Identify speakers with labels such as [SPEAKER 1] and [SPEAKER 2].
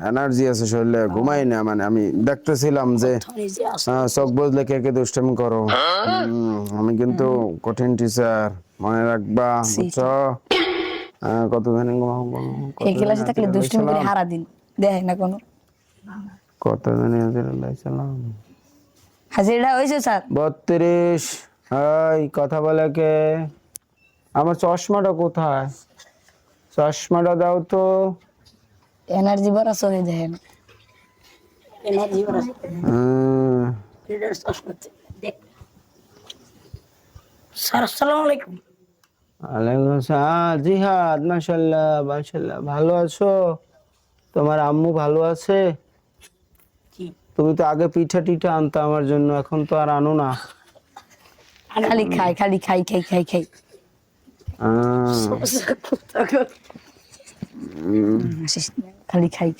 [SPEAKER 1] Energy আছে শরীরে, ঘুমাই না। মানে আমি দেখতেছিলাম যে চোখ বুঝলে কে কে দুষ্টামি করো। আমি কিন্তু কঠিন টিচার, মনে রাখবা, বুঝছো? কতদিন ঘুমাবো,
[SPEAKER 2] এই
[SPEAKER 1] কতদিন
[SPEAKER 2] ক্লাসে থাকলে দুষ্টুমি করে হারা দিন দেখে না কোনো।
[SPEAKER 1] কতদিন হাজিরাইছিলাম?
[SPEAKER 2] হাজিরা হয়েছে স্যার?
[SPEAKER 1] 32। হাই, কথা বলে কে? আমার চশমাটা কোথায়? চশমাটা দাও তো।
[SPEAKER 2] এনার্জি ভরা চলে যায় না।
[SPEAKER 3] এনার্জি ওরা
[SPEAKER 1] হুম,
[SPEAKER 3] লিডার চশমা দেখ। স্যার আসসালামু আলাইকুম।
[SPEAKER 1] ওয়ালাইকুম আসসালাম। জিহাদ, মাশাআল্লাহ মাশাআল্লাহ, ভালো আছো? তোমার আম্মু ভালো আছে?
[SPEAKER 3] জি
[SPEAKER 1] তুমি তো আগে পিঠা টিঠা আনতা আমার জন্য, এখন তো আর আনো না।
[SPEAKER 2] খালি খাই খালি খাই খাই খাই খাই।
[SPEAKER 1] আহ,
[SPEAKER 2] খালি খাই খাই।